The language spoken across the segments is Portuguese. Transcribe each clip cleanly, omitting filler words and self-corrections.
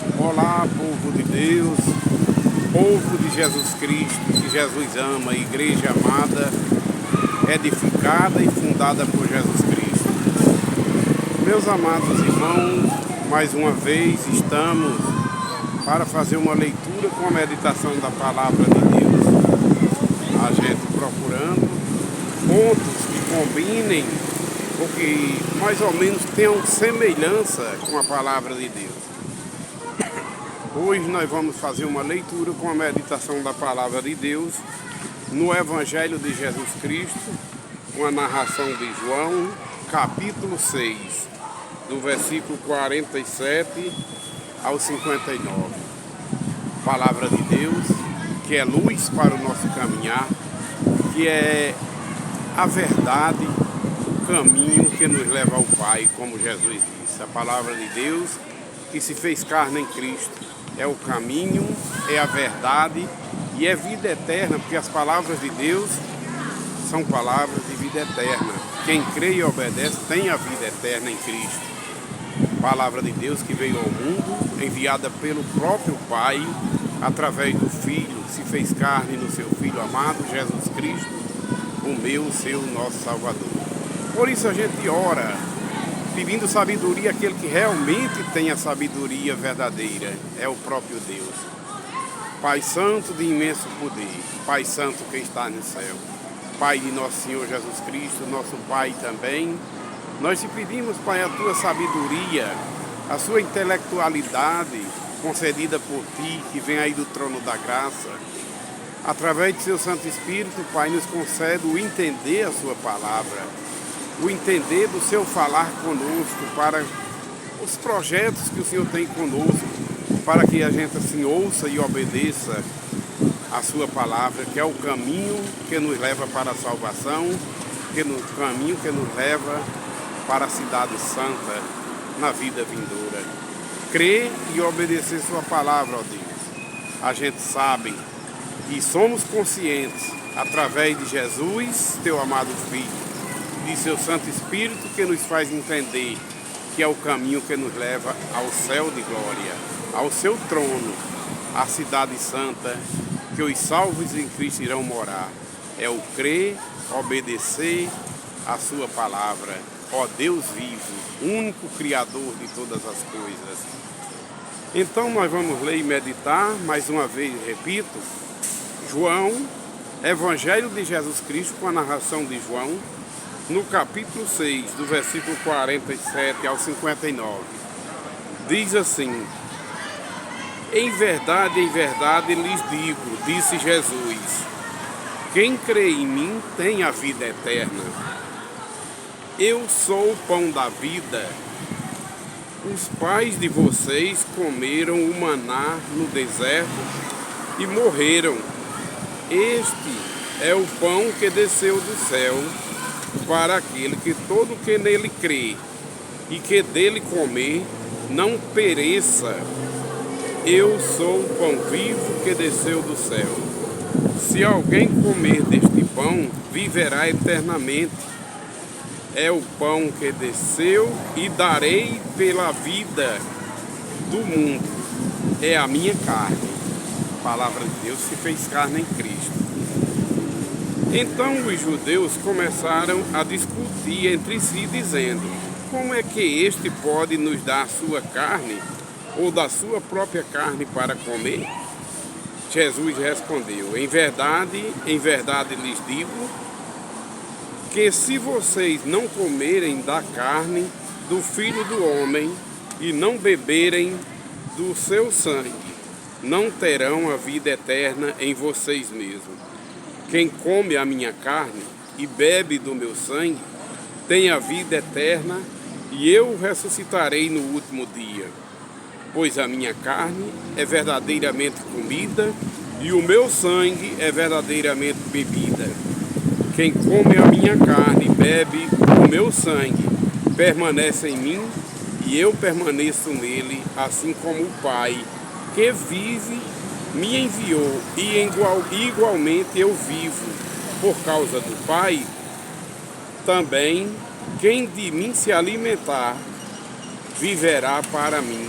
Olá, povo de Deus, povo de Jesus Cristo, que Jesus ama, igreja amada, edificada e fundada por Jesus Cristo. Meus amados irmãos, mais uma vez estamos para fazer uma leitura com a meditação da palavra de Deus. A gente procurando pontos que combinem ou que mais ou menos tenham semelhança com a palavra de Deus. Hoje nós vamos fazer uma leitura com a meditação da palavra de Deus no Evangelho de Jesus Cristo, com a narração de João, capítulo 6, do versículo 47 ao 59. Palavra de Deus, que é luz para o nosso caminhar, que é a verdade, o caminho que nos leva ao Pai, como Jesus disse. A palavra de Deus que se fez carne em Cristo é o caminho, é a verdade e é vida eterna, porque as palavras de Deus são palavras de vida eterna. Quem crê e obedece tem a vida eterna em Cristo. Palavra de Deus que veio ao mundo, enviada pelo próprio Pai, através do Filho, se fez carne no seu Filho amado, Jesus Cristo, o meu, o seu, nosso Salvador. Por isso a gente ora, pedindo sabedoria àquele que realmente tem a sabedoria verdadeira, é o próprio Deus. Pai Santo de imenso poder, Pai Santo que está no céu, Pai de nosso Senhor Jesus Cristo, nosso Pai também, nós te pedimos, Pai, a tua sabedoria, a sua intelectualidade concedida por ti, que vem aí do trono da graça, através de seu Santo Espírito, Pai, nos concede o entender a sua palavra, o entender do seu falar conosco, para os projetos que o Senhor tem conosco, para que a gente assim ouça e obedeça a sua palavra, que é o caminho que nos leva para a salvação, o caminho que nos leva para a cidade santa na vida vindoura. Crer e obedecer sua palavra, ó Deus. A gente sabe e somos conscientes, através de Jesus, teu amado Filho, de seu Santo Espírito, que nos faz entender que é o caminho que nos leva ao céu de glória, ao seu trono, à cidade santa, que os salvos em Cristo irão morar. É o crer, obedecer a sua palavra, ó Deus vivo, único Criador de todas as coisas. Então nós vamos ler e meditar, mais uma vez, repito, João, Evangelho de Jesus Cristo, com a narração de João, no capítulo 6, do versículo 47 ao 59, diz assim: em verdade lhes digo, disse Jesus, quem crê em mim tem a vida eterna. Eu sou o pão da vida. Os pais de vocês comeram o maná no deserto e morreram. Este é o pão que desceu do céu, para aquele que todo que nele crê e que dele comer não pereça. Eu sou o pão vivo que desceu do céu. Se alguém comer deste pão, viverá eternamente. É o pão que desceu e darei pela vida do mundo. É a minha carne. A palavra de Deus se fez carne em Cristo. Então os judeus começaram a discutir entre si, dizendo: como é que este pode nos dar a sua carne, ou da sua própria carne para comer? Jesus respondeu: em verdade lhes digo, que se vocês não comerem da carne do Filho do Homem e não beberem do seu sangue, não terão a vida eterna em vocês mesmos. Quem come a minha carne e bebe do meu sangue tem a vida eterna, e eu o ressuscitarei no último dia. Pois a minha carne é verdadeiramente comida e o meu sangue é verdadeiramente bebida. Quem come a minha carne e bebe o meu sangue permanece em mim e eu permaneço nele, assim como o Pai que vive me enviou, e igualmente eu vivo por causa do Pai. Também quem de mim se alimentar viverá para mim.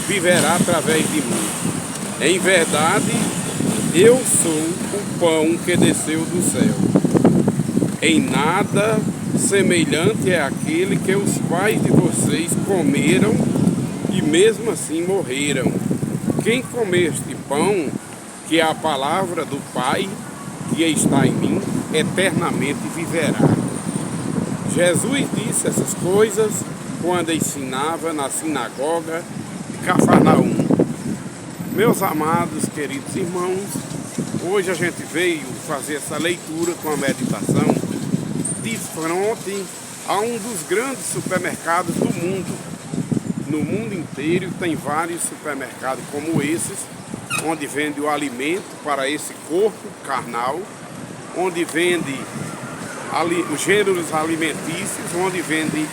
viverá através de mim. Em verdade, eu sou o pão que desceu do céu. Em nada semelhante é aquele que os pais de vocês comeram e mesmo assim morreram. Quem comer este pão, que é a palavra do Pai que está em mim, eternamente viverá. Jesus disse essas coisas quando ensinava na sinagoga de Cafarnaum. Meus amados, queridos irmãos, hoje a gente veio fazer essa leitura com a meditação de frente a um dos grandes supermercados do mundo. No mundo inteiro tem vários supermercados como esses, onde vende o alimento para esse corpo carnal, onde vende os gêneros alimentícios, onde vende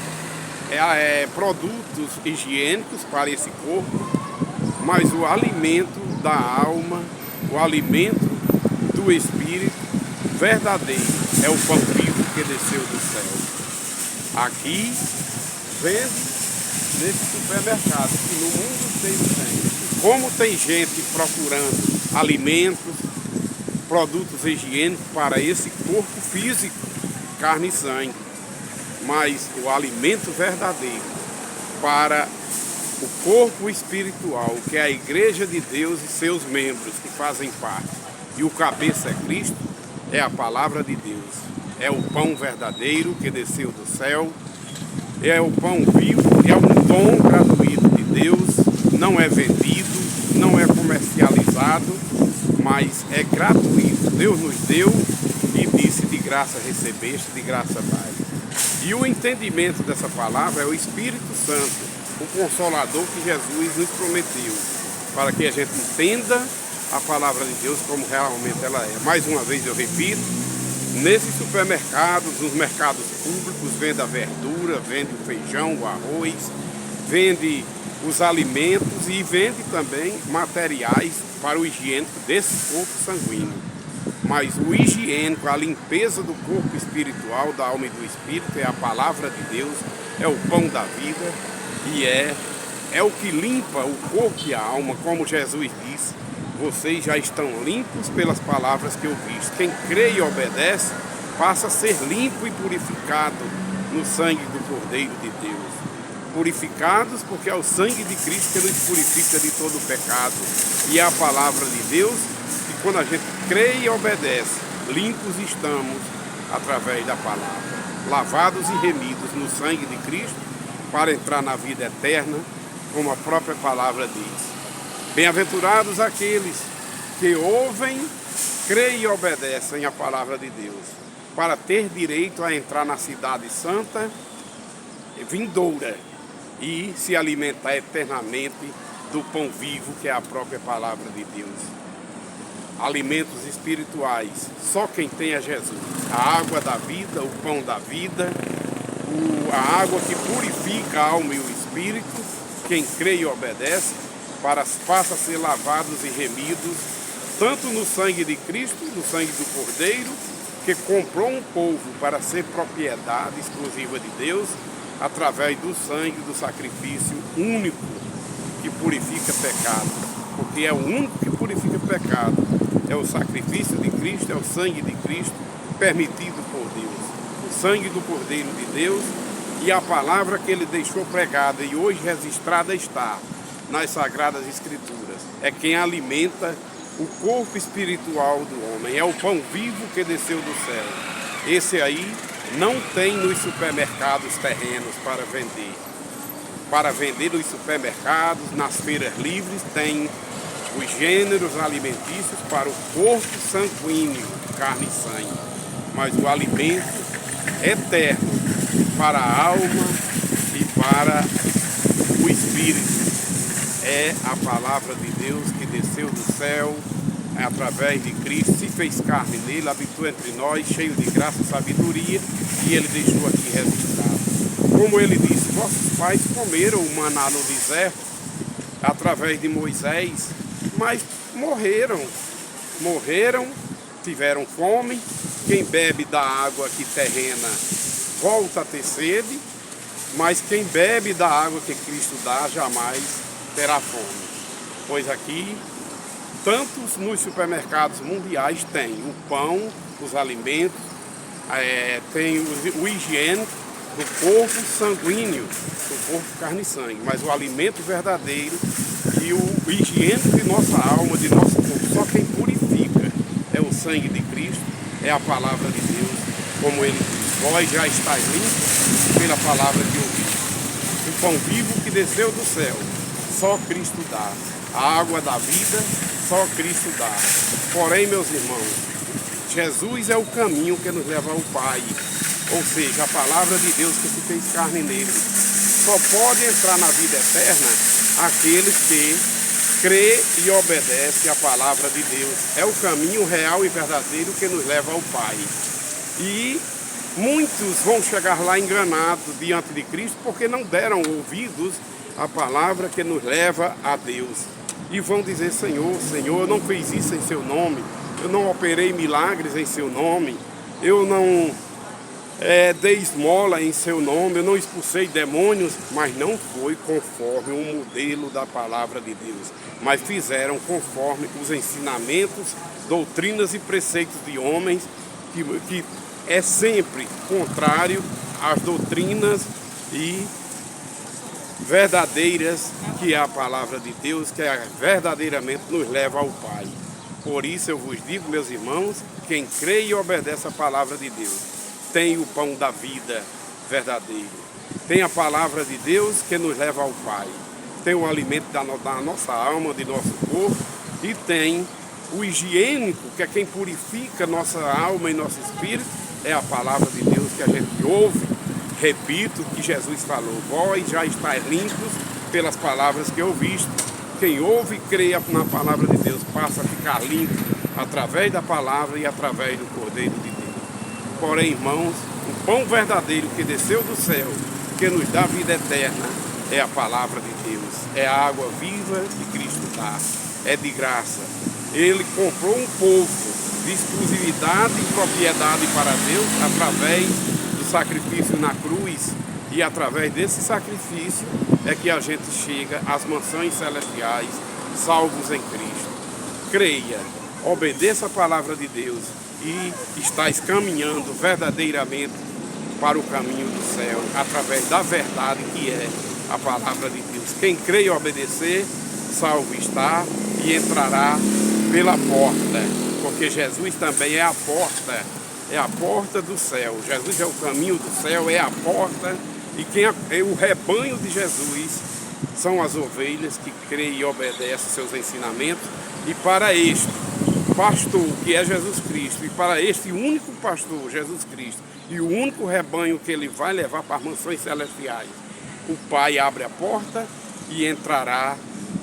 produtos higiênicos para esse corpo, mas o alimento da alma, o alimento do espírito verdadeiro é o pão vivo que desceu do céu. Aqui vende nesse supermercado que no mundo inteiro tem. Como tem gente procurando alimentos, produtos higiênicos para esse corpo físico, carne e sangue, mas o alimento verdadeiro para o corpo espiritual, que é a Igreja de Deus e seus membros que fazem parte, e o cabeça é Cristo, é a palavra de Deus, é o pão verdadeiro que desceu do céu, é o pão vivo, é um dom gratuito de Deus, não é vendido, não é comercializado, mas é gratuito. Deus nos deu e disse: de graça recebeste, de graça vai. E o entendimento dessa palavra é o Espírito Santo, o Consolador que Jesus nos prometeu, para que a gente entenda a palavra de Deus como realmente ela é. Mais uma vez eu repito, nesses supermercados, nos mercados públicos, vende a verdura, vende o feijão, o arroz, vende os alimentos e vende também materiais para o higiênico desse corpo sanguíneo. Mas o higiênico, a limpeza do corpo espiritual, da alma e do espírito, é a palavra de Deus, é o pão da vida e é o que limpa o corpo e a alma, como Jesus disse: vocês já estão limpos pelas palavras que eu fiz. Quem crê e obedece passa a ser limpo e purificado no sangue do Cordeiro de Deus. Purificados porque é o sangue de Cristo que nos purifica de todo o pecado. E é a palavra de Deus que, quando a gente crê e obedece, limpos estamos através da palavra. Lavados e remidos no sangue de Cristo para entrar na vida eterna, como a própria palavra diz. Bem-aventurados aqueles que ouvem, creem e obedecem a palavra de Deus, para ter direito a entrar na cidade santa vindoura e se alimentar eternamente do pão vivo, que é a própria palavra de Deus. Alimentos espirituais, só quem tem é Jesus. A água da vida, o pão da vida, a água que purifica a alma e o espírito. Quem crê e obedece passa a ser lavados e remidos, tanto no sangue de Cristo, no sangue do Cordeiro, que comprou um povo para ser propriedade exclusiva de Deus, através do sangue do sacrifício único que purifica pecado, porque é o único que purifica pecado, é o sacrifício de Cristo, é o sangue de Cristo permitido por Deus, o sangue do Cordeiro de Deus e a palavra que ele deixou pregada e hoje registrada está nas Sagradas Escrituras, é quem alimenta o corpo espiritual do homem, é o pão vivo que desceu do céu. Esse aí não tem nos supermercados terrenos para vender. Para vender nos supermercados, nas feiras livres, tem os gêneros alimentícios para o corpo sanguíneo, carne e sangue. Mas o alimento eterno para a alma e para o espírito é a palavra de Deus que desceu do céu através de Cristo, se fez carne nele, habitou entre nós, cheio de graça e sabedoria, e ele deixou aqui registrado. Como ele disse, vossos pais comeram o maná no deserto, através de Moisés, mas morreram, tiveram fome. Quem bebe da água aqui terrena volta a ter sede, mas quem bebe da água que Cristo dá jamais terá fome. Pois aqui, tantos nos supermercados mundiais tem o pão, os alimentos, tem o higiene do corpo sanguíneo, do corpo carne e sangue, mas o alimento verdadeiro e o higiene de nossa alma, de nosso corpo, só quem purifica é o sangue de Cristo, é a palavra de Deus, como ele diz, vós já estáis limpos pela palavra que ouvi. O pão vivo que desceu do céu, só Cristo dá. A água da vida, só Cristo dá. Porém, meus irmãos, Jesus é o caminho que nos leva ao Pai. Ou seja, a palavra de Deus que se fez carne nele. Só pode entrar na vida eterna aqueles que crê e obedece à palavra de Deus. É o caminho real e verdadeiro que nos leva ao Pai. E muitos vão chegar lá enganados diante de Cristo porque não deram ouvidos à palavra que nos leva a Deus. E vão dizer, Senhor, Senhor, eu não fiz isso em seu nome, eu não operei milagres em seu nome, eu não dei esmola em seu nome, eu não expulsei demônios, mas não foi conforme o modelo da palavra de Deus, mas fizeram conforme os ensinamentos, doutrinas e preceitos de homens, que é sempre contrário às doutrinas e verdadeiras, que é a palavra de Deus, que verdadeiramente nos leva ao Pai. Por isso eu vos digo, meus irmãos, quem crê e obedece a palavra de Deus, tem o pão da vida verdadeiro, tem a palavra de Deus que nos leva ao Pai, tem o alimento da nossa alma, de nosso corpo, e tem o higiênico, que é quem purifica nossa alma e nosso espírito, é a palavra de Deus que a gente ouve. Repito que Jesus falou, vós já estáis limpos pelas palavras que ouviste. Quem ouve e crê na palavra de Deus passa a ficar limpo através da palavra e através do Cordeiro de Deus. Porém, irmãos, o pão verdadeiro que desceu do céu, que nos dá vida eterna, é a palavra de Deus, é a água viva que Cristo dá, é de graça. Ele comprou um povo de exclusividade e propriedade para Deus através do sacrifício na cruz, e através desse sacrifício é que a gente chega às mansões celestiais, salvos em Cristo. Creia, obedeça a palavra de Deus e estás caminhando verdadeiramente para o caminho do céu, através da verdade que é a palavra de Deus. Quem crê e obedecer, salvo está e entrará pela porta, porque Jesus também é a porta do céu. Jesus é o caminho do céu, é a porta, e quem é o rebanho de Jesus são as ovelhas que creem e obedecem seus ensinamentos. E para este pastor que é Jesus Cristo, e para este único pastor, Jesus Cristo, e o único rebanho que ele vai levar para as mansões celestiais, o Pai abre a porta e entrará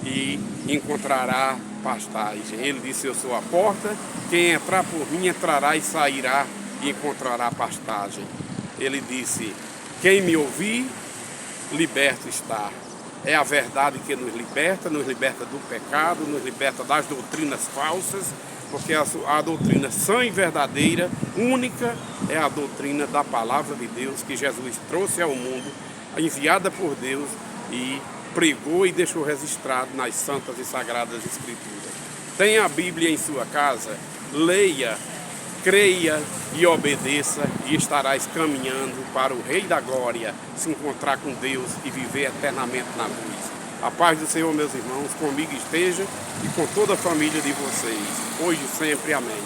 e encontrará pastagem. Ele disse, eu sou a porta, quem entrar por mim entrará e sairá e encontrará pastagem. Ele disse, quem me ouvir, liberto está. É a verdade que nos liberta do pecado, nos liberta das doutrinas falsas, porque a doutrina sã e verdadeira, única, é a doutrina da palavra de Deus que Jesus trouxe ao mundo, enviada por Deus, e pregou e deixou registrado nas santas e sagradas escrituras. Tenha a Bíblia em sua casa, leia, creia e obedeça, e estarás caminhando para o Rei da Glória, se encontrar com Deus e viver eternamente na luz. A paz do Senhor, meus irmãos, comigo esteja e com toda a família de vocês, hoje e sempre. Amém.